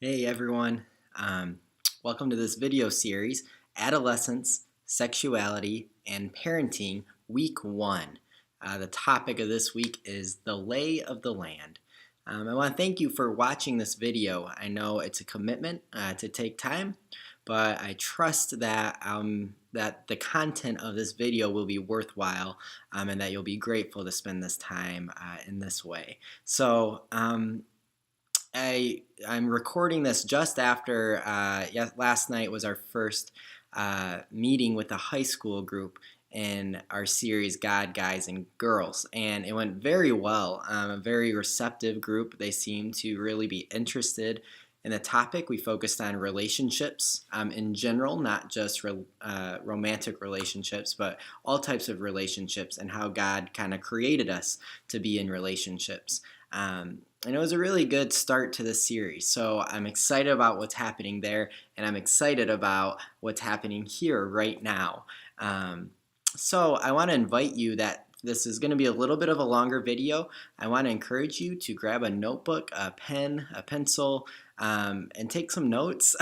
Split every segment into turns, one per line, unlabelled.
Hey everyone, welcome to this video series, Adolescence, Sexuality, and Parenting, Week 1. The topic of this week is the lay of the land. I want to thank you for watching this video. I know it's a commitment to take time, but I trust that the content of this video will be worthwhile and that you'll be grateful to spend this time in this way. So, I'm recording this just after last night was our first meeting with the high school group in our series God, Guys, and Girls, and it went very well. A very receptive group. They seemed to really be interested in the topic. We focused on relationships in general, not just romantic relationships, but all types of relationships and how God kind of created us to be in relationships. And it was a really good start to the series. So I'm excited about what's happening there, and I'm excited about what's happening here right now. So I want to invite you that this is going to be a little bit of a longer video. I want to encourage you to grab a notebook, a pen, a pencil, and take some notes.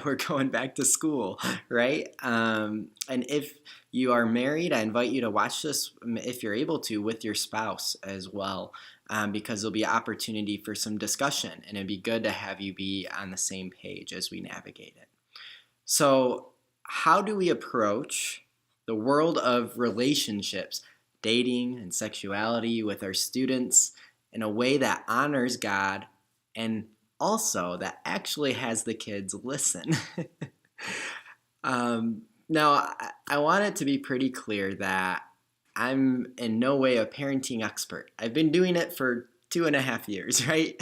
We're going back to school, right? And if you are married, I invite you to watch this, if you're able to, with your spouse as well. Because there'll be opportunity for some discussion, and it'd be good to have you be on the same page as we navigate it. So, how do we approach the world of relationships, dating and sexuality with our students in a way that honors God and also that actually has the kids listen? Now, I want it to be pretty clear that I'm in no way a parenting expert. I've been doing it for 2.5 years, right?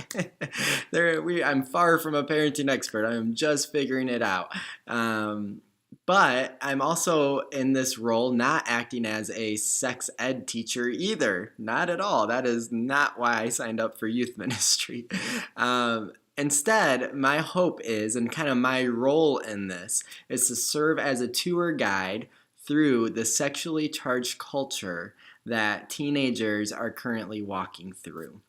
I'm far from a parenting expert. I'm just figuring it out. But I'm also in this role not acting as a sex ed teacher either. Not at all. That is not why I signed up for youth ministry. Instead, my hope is, and kind of my role in this, is to serve as a tour guide through the sexually charged culture that teenagers are currently walking through.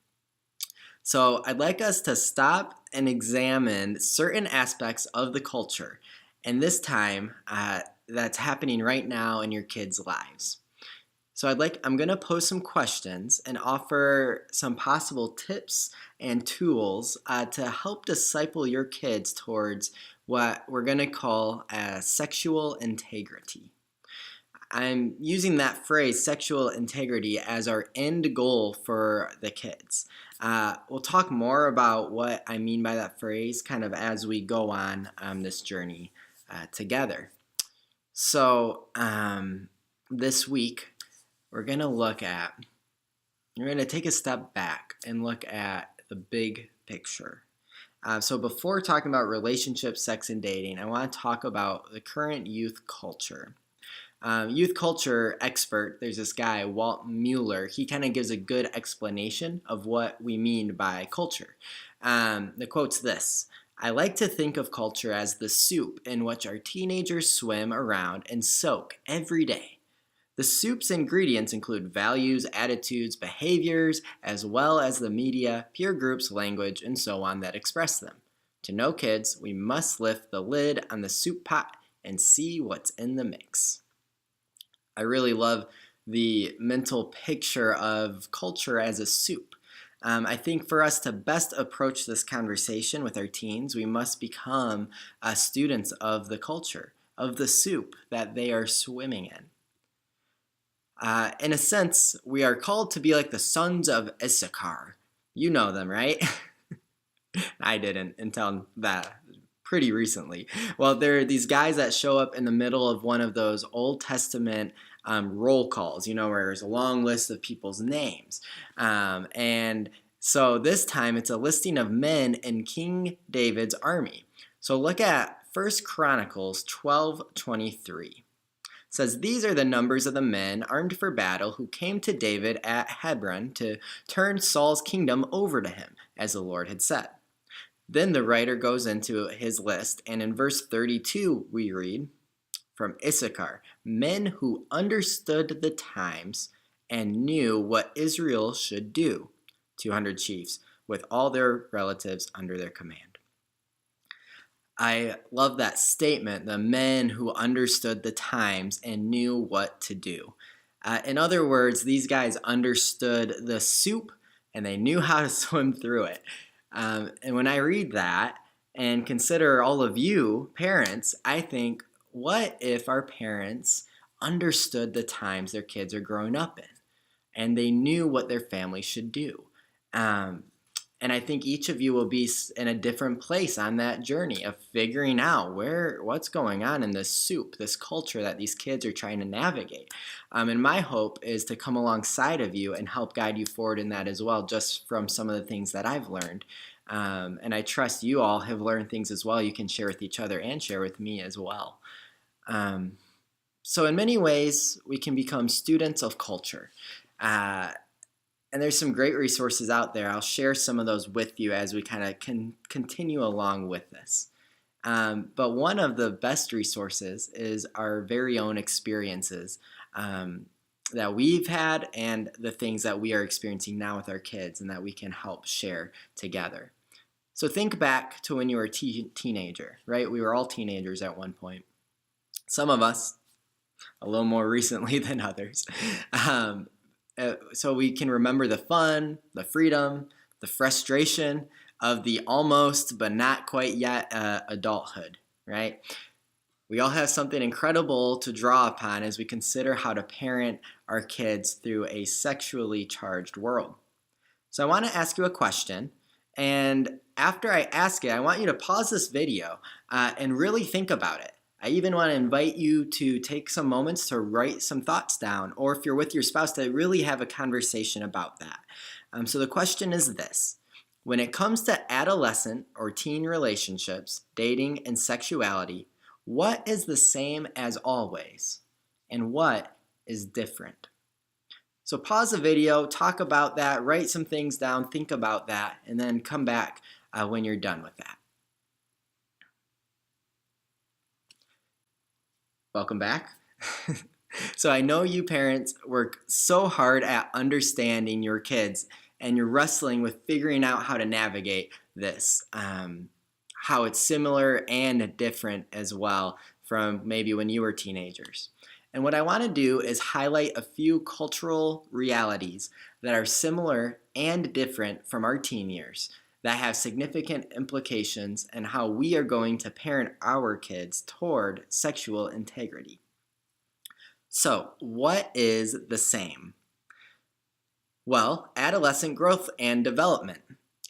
So I'd like us to stop and examine certain aspects of the culture, and this time that's happening right now in your kids' lives. So I'm going to pose some questions and offer some possible tips and tools to help disciple your kids towards what we're going to call sexual integrity. I'm using that phrase, sexual integrity, as our end goal for the kids. We'll talk more about what I mean by that phrase kind of as we go on this journey together. So this week, we're going to take a step back and look at the big picture. So before talking about relationships, sex, and dating, I want to talk about the current youth culture. Youth culture expert, there's this guy, Walt Mueller. He kind of gives a good explanation of what we mean by culture. The quote's this: "I like to think of culture as the soup in which our teenagers swim around and soak every day. The soup's ingredients include values, attitudes, behaviors, as well as the media, peer groups, language, and so on that express them. To know kids, we must lift the lid on the soup pot and see what's in the mix." I really love the mental picture of culture as a soup. I think for us to best approach this conversation with our teens, we must become students of the culture, of the soup that they are swimming in. In a sense, we are called to be like the sons of Issachar. You know them, right? I didn't until that pretty recently. Well, there are these guys that show up in the middle of one of those Old Testament roll calls, where there's a long list of people's names. And so this time it's a listing of men in King David's army. So look at 1 Chronicles 12:23. It says, "These are the numbers of the men armed for battle who came to David at Hebron to turn Saul's kingdom over to him, as the Lord had said." Then the writer goes into his list, and in verse 32 we read, "From Issachar, men who understood the times and knew what Israel should do, 200 chiefs, with all their relatives under their command." I love that statement, the men who understood the times and knew what to do. In other words, these guys understood the soup and they knew how to swim through it. And when I read that and consider all of you parents, I think, what if our parents understood the times their kids are growing up in and they knew what their family should do? Um, and I think each of you will be in a different place on that journey of figuring out what's going on in this soup, this culture that these kids are trying to navigate. And my hope is to come alongside of you and help guide you forward in that as well, just from some of the things that I've learned. And I trust you all have learned things as well you can share with each other and share with me as well. So in many ways, we can become students of culture. And there's some great resources out there. I'll share some of those with you as we kind of can continue along with this. But one of the best resources is our very own experiences that we've had and the things that we are experiencing now with our kids and that we can help share together. So think back to when you were a teenager, right? We were all teenagers at one point. Some of us a little more recently than others. So we can remember the fun, the freedom, the frustration of the almost but not quite yet adulthood, right? We all have something incredible to draw upon as we consider how to parent our kids through a sexually charged world. So I want to ask you a question, and after I ask it, I want you to pause this video and really think about it. I even want to invite you to take some moments to write some thoughts down, or if you're with your spouse, to really have a conversation about that. So the question is this: when it comes to adolescent or teen relationships, dating, and sexuality, what is the same as always, and what is different? So pause the video, talk about that, write some things down, think about that, and then come back when you're done with that. Welcome back. So I know you parents work so hard at understanding your kids, and you're wrestling with figuring out how to navigate this, how it's similar and different as well from maybe when you were teenagers. And what I want to do is highlight a few cultural realities that are similar and different from our teen years that have significant implications in how we are going to parent our kids toward sexual integrity. So, what is the same? Well, adolescent growth and development.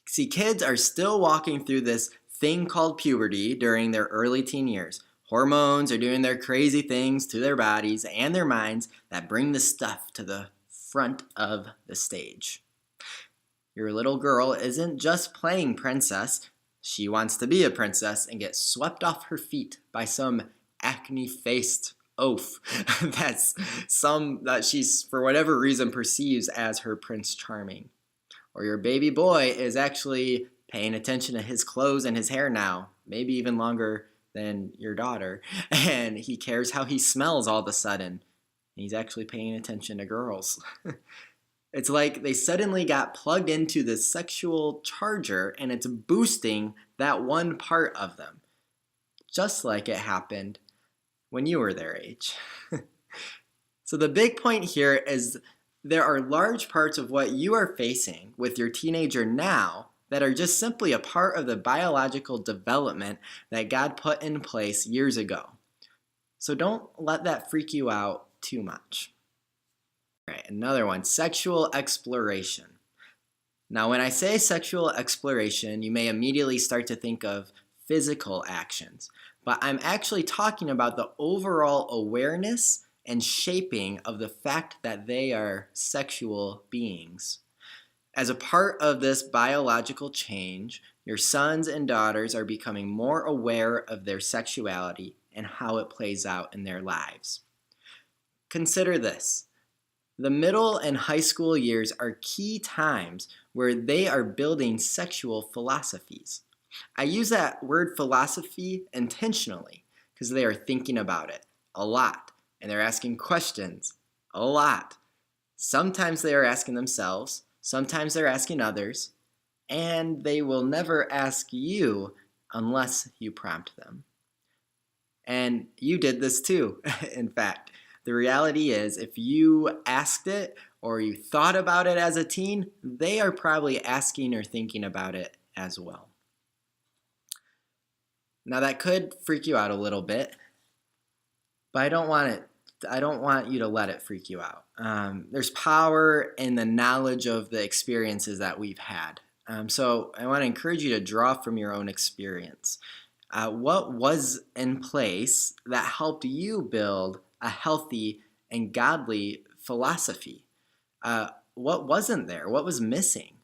See, kids are still walking through this thing called puberty during their early teen years. Hormones are doing their crazy things to their bodies and their minds that bring the stuff to the front of the stage. Your little girl isn't just playing princess. She wants to be a princess and get swept off her feet by some acne-faced oaf that she's, for whatever reason, perceives as her Prince Charming. Or your baby boy is actually paying attention to his clothes and his hair now, maybe even longer than your daughter, and he cares how he smells all of a sudden. He's actually paying attention to girls. It's like they suddenly got plugged into this sexual charger and it's boosting that one part of them, just like it happened when you were their age. So the big point here is there are large parts of what you are facing with your teenager now that are just simply a part of the biological development that God put in place years ago. So don't let that freak you out too much. All right, another one, sexual exploration. Now, when I say sexual exploration, you may immediately start to think of physical actions, but I'm actually talking about the overall awareness and shaping of the fact that they are sexual beings. As a part of this biological change, your sons and daughters are becoming more aware of their sexuality and how it plays out in their lives. Consider this. The middle and high school years are key times where they are building sexual philosophies. I use that word philosophy intentionally because they are thinking about it a lot and they're asking questions a lot. Sometimes they are asking themselves, sometimes they're asking others, and they will never ask you unless you prompt them. And you did this too, in fact. The reality is, if you asked it or you thought about it as a teen, they are probably asking or thinking about it as well. Now that could freak you out a little bit, but I don't want you to let it freak you out. There's power in the knowledge of the experiences that we've had. So I want to encourage you to draw from your own experience. What was in place that helped you build a healthy and godly philosophy? What wasn't there? What was missing?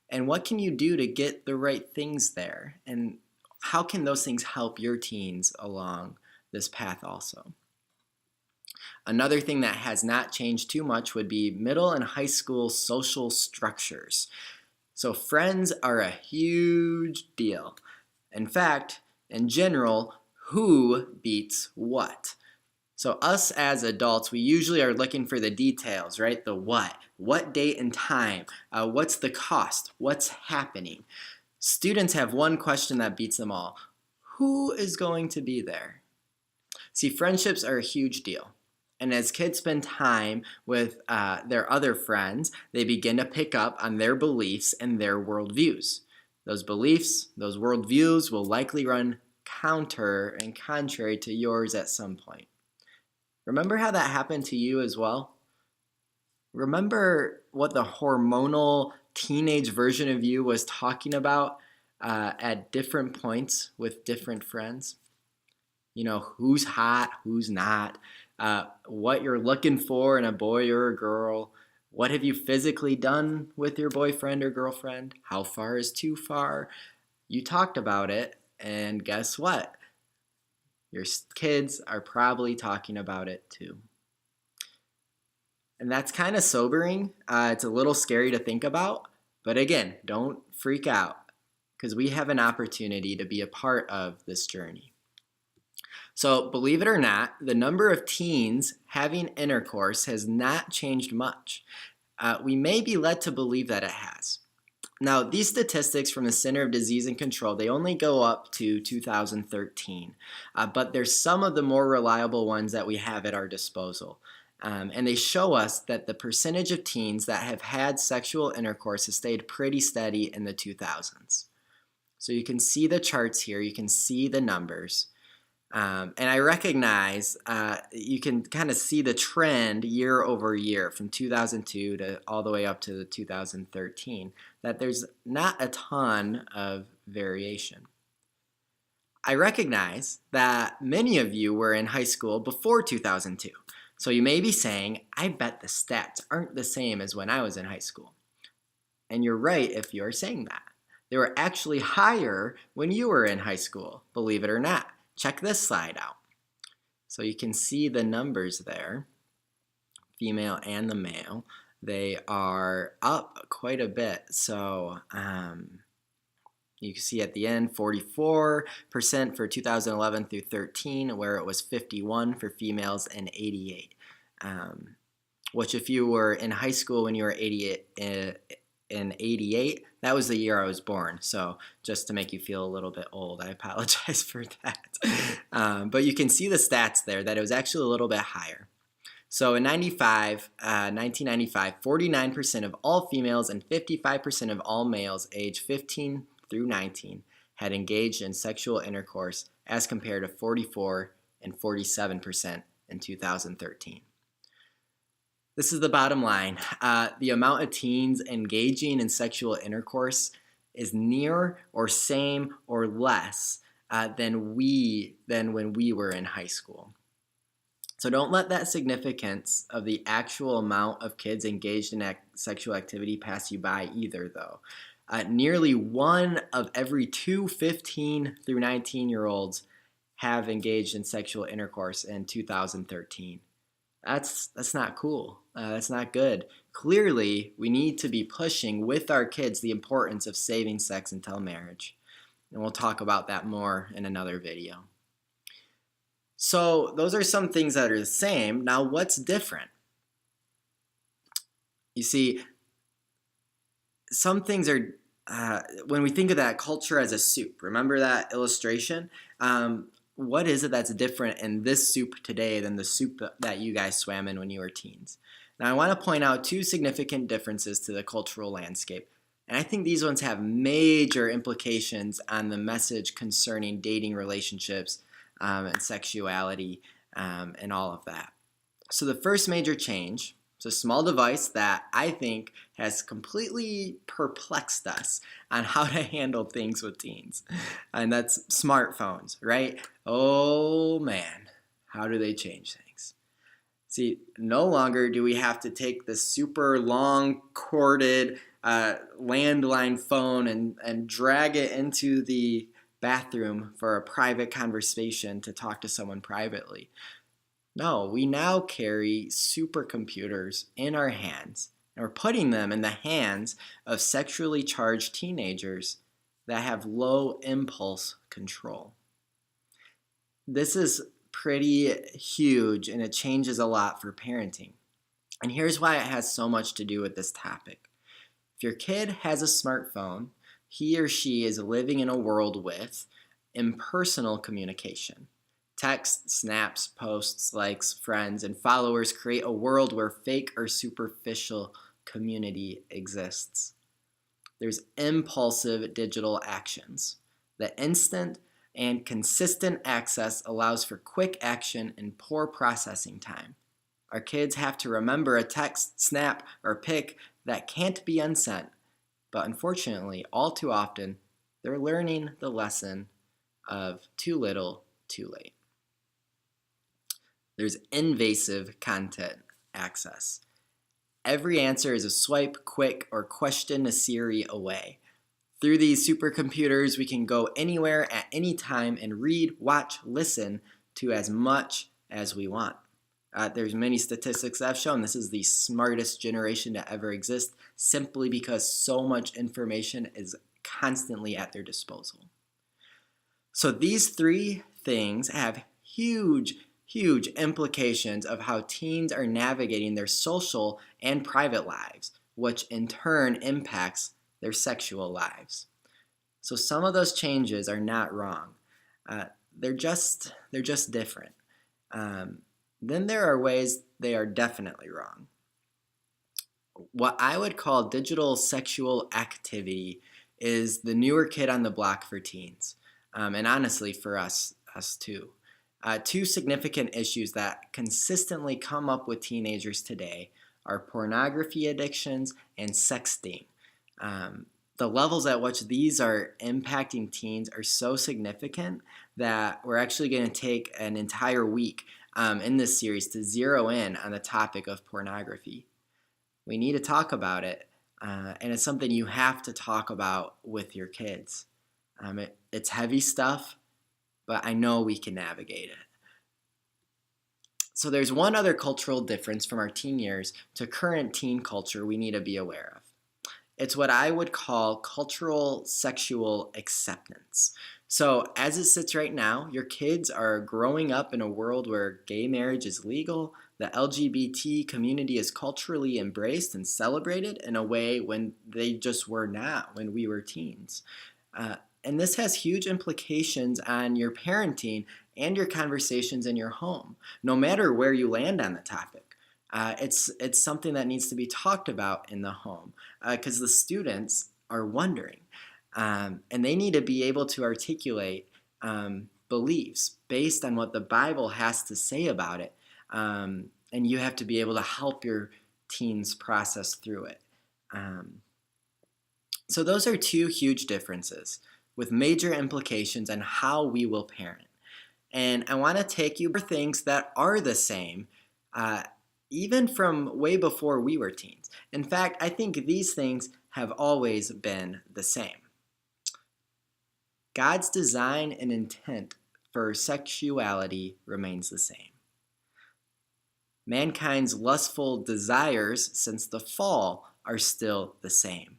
And what can you do to get the right things there? And how can those things help your teens along this path also? Another thing that has not changed too much would be middle and high school social structures. So friends are a huge deal. In fact, in general, who beats what? So us as adults, we usually are looking for the details, right? The what date and time, what's the cost, what's happening. Students have one question that beats them all. Who is going to be there? See, friendships are a huge deal. And as kids spend time with their other friends, they begin to pick up on their beliefs and their worldviews. Those beliefs, those worldviews will likely run counter and contrary to yours at some point. Remember how that happened to you as well? Remember what the hormonal teenage version of you was talking about at different points with different friends? You know, who's hot, who's not, what you're looking for in a boy or a girl, what have you physically done with your boyfriend or girlfriend, how far is too far. You talked about it, and guess what? Your kids are probably talking about it too. And that's kind of sobering. It's a little scary to think about, but again, don't freak out because we have an opportunity to be a part of this journey. So believe it or not, the number of teens having intercourse has not changed much. We may be led to believe that it has. Now, these statistics from the Center of Disease and Control, they only go up to 2013, but they're some of the more reliable ones that we have at our disposal. And they show us that the percentage of teens that have had sexual intercourse has stayed pretty steady in the 2000s. So you can see the charts here, you can see the numbers. And I recognize you can kind of see the trend year over year from 2002 to all the way up to 2013, that there's not a ton of variation. I recognize that many of you were in high school before 2002. So you may be saying, I bet the stats aren't the same as when I was in high school. And you're right if you're saying that. They were actually higher when you were in high school, believe it or not. Check this slide out. So you can see the numbers there, female and the male. They are up quite a bit. So you can see at the end 44% for 2011 through 13, where it was 51 for females and 88. Which if you were in high school when you were 88, that was the year I was born. So just to make you feel a little bit old, I apologize for that. But you can see the stats there that it was actually a little bit higher. So in 1995, 49% of all females and 55% of all males aged 15 through 19 had engaged in sexual intercourse as compared to 44 and 47% in 2013. This is the bottom line. The amount of teens engaging in sexual intercourse is near or same or less than when we were in high school. So don't let that significance of the actual amount of kids engaged in sexual activity pass you by either, though. Nearly 1 of every 2 15 through 19-year-olds have engaged in sexual intercourse in 2013. That's not cool. That's not good. Clearly, we need to be pushing with our kids the importance of saving sex until marriage. And we'll talk about that more in another video. So those are some things that are the same. Now, what's different? You see, some things are when we think of that culture as a soup, remember that illustration? What is it that's different in this soup today than the soup that you guys swam in when you were teens? Now, I want to point out two significant differences to the cultural landscape. And I think these ones have major implications on the message concerning dating relationships and sexuality and all of that. So the first major change is a small device that I think has completely perplexed us on how to handle things with teens. And that's smartphones, right? Oh man, how do they change things? See, no longer do we have to take the super long corded landline phone and drag it into the bathroom for a private conversation to talk to someone privately. No, we now carry supercomputers in our hands, and we're putting them in the hands of sexually charged teenagers that have low impulse control. This is pretty huge, and it changes a lot for parenting. And here's why it has so much to do with this topic. If your kid has a smartphone, he or she is living in a world with impersonal communication. Text, snaps, posts, likes, friends, and followers create a world where fake or superficial community exists. There's impulsive digital actions. The instant and consistent access allows for quick action and poor processing time. Our kids have to remember a text, snap, or pic that can't be unsent, but unfortunately, all too often, they're learning the lesson of too little, too late. There's invasive content access. Every answer is a swipe, quick, or question a Siri away. Through these supercomputers, we can go anywhere at any time and read, watch, listen to as much as we want. There's many statistics that have shown this is the smartest generation to ever exist simply because so much information is constantly at their disposal. So these three things have huge implications of how teens are navigating their social and private lives, which in turn impacts their sexual lives. So some of those changes are not wrong. They're just different. Then there are ways they are definitely wrong. What I would call digital sexual activity is the newer kid on the block for teens, and honestly for us too. Two significant issues that consistently come up with teenagers today are pornography addictions and sexting. The levels at which these are impacting teens are so significant that we're actually going to take an entire week in this series to zero in on the topic of pornography. We need to talk about it, and it's something you have to talk about with your kids. It's heavy stuff, but I know we can navigate it. So there's one other cultural difference from our teen years to current teen culture we need to be aware of. It's what I would call cultural sexual acceptance. So as it sits right now, your kids are growing up in a world where gay marriage is legal, the LGBT community is culturally embraced and celebrated in a way when they just were not when we were teens. And this has huge implications on your parenting and your conversations in your home, no matter where you land on the topic. It's something that needs to be talked about in the home because the students are wondering. And they need to be able to articulate beliefs based on what the Bible has to say about it. And you have to be able to help your teens process through it. So those are two huge differences with major implications on how we will parent. And I want to take you through things that are the same, even from way before we were teens. In fact, I think these things have always been the same. God's design and intent for sexuality remains the same. Mankind's lustful desires since the fall are still the same.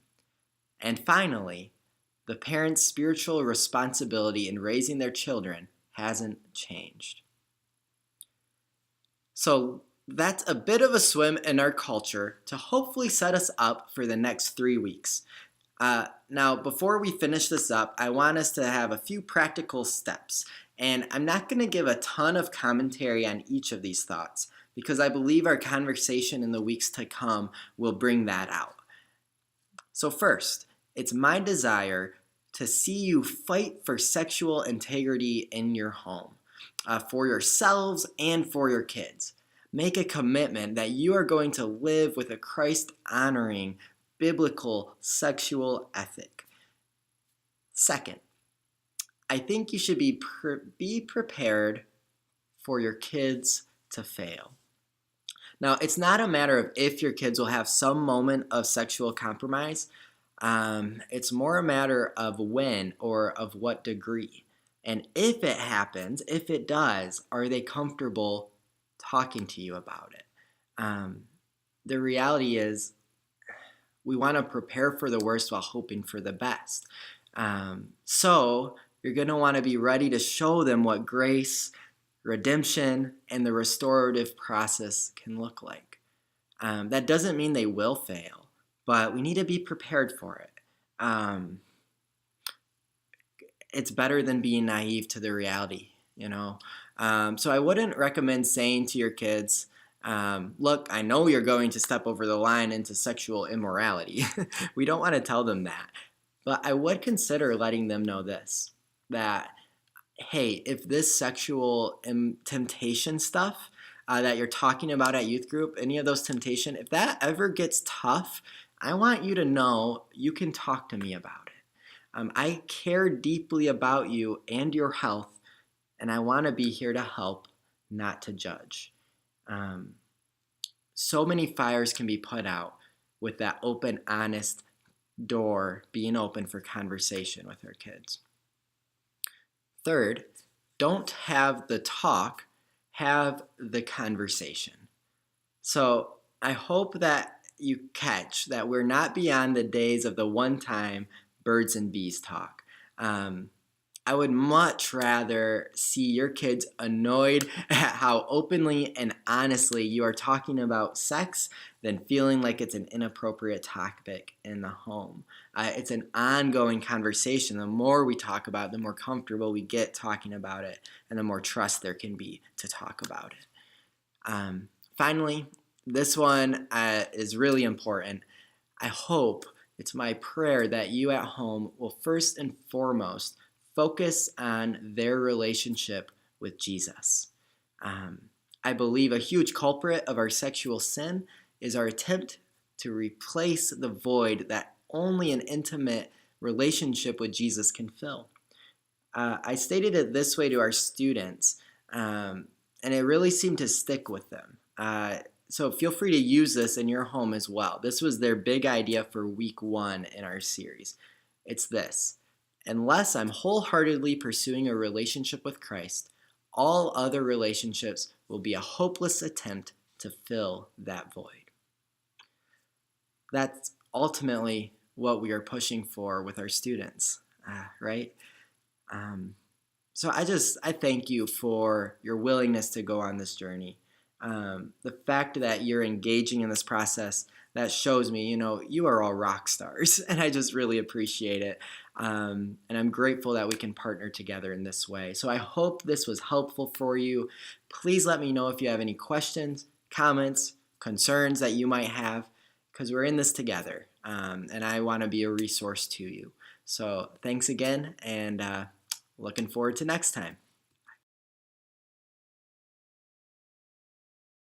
And finally, the parent's spiritual responsibility in raising their children hasn't changed. So that's a bit of a swim in our culture to hopefully set us up for the next 3 weeks. Now, before we finish this up, I want us to have a few practical steps. And I'm not going to give a ton of commentary on each of these thoughts because I believe our conversation in the weeks to come will bring that out. So first, it's my desire to see you fight for sexual integrity in your home, for yourselves and for your kids. Make a commitment that you are going to live with a Christ-honoring, biblical sexual ethic. Second, I think you should be prepared for your kids to fail. Now, it's not a matter of if your kids will have some moment of sexual compromise. It's more a matter of when or of what degree. And if it happens, if it does, are they comfortable talking to you about it? The reality is we want to prepare for the worst while hoping for the best. So you're going to want to be ready to show them what grace, redemption, and the restorative process can look like. That doesn't mean they will fail, but we need to be prepared for it. It's better than being naive to the reality, you know. So I wouldn't recommend saying to your kids, look, I know you're going to step over the line into sexual immorality. We don't want to tell them that. But I would consider letting them know this, that, hey, if this sexual temptation stuff that you're talking about at youth group, any of those temptation, if that ever gets tough, I want you to know you can talk to me about it. I care deeply about you and your health, and I want to be here to help, not to judge. So many fires can be put out with that open, honest door being open for conversation with our kids. Third, don't have the talk, have the conversation. So I hope that you catch that we're not beyond the days of the one-time birds and bees talk. I would much rather see your kids annoyed at how openly and honestly you are talking about sex than feeling like it's an inappropriate topic in the home. It's an ongoing conversation. The more we talk about it, the more comfortable we get talking about it, and the more trust there can be to talk about it. Finally, this one is really important. I hope, it's my prayer that you at home will first and foremost focus on their relationship with Jesus. I believe a huge culprit of our sexual sin is our attempt to replace the void that only an intimate relationship with Jesus can fill. I stated it this way to our students, and it really seemed to stick with them. So feel free to use this in your home as well. This was their big idea for week 1 in our series. It's this: unless I'm wholeheartedly pursuing a relationship with Christ, all other relationships will be a hopeless attempt to fill that void. That's ultimately what we are pushing for with our students, right? So I thank you for your willingness to go on this journey. The fact that you're engaging in this process, that shows me, you are all rock stars, and I just really appreciate it. And I'm grateful that we can partner together in this way. So I hope this was helpful for you. Please let me know if you have any questions, comments, concerns that you might have, because we're in this together, and I want to be a resource to you. So thanks again, and looking forward to next time.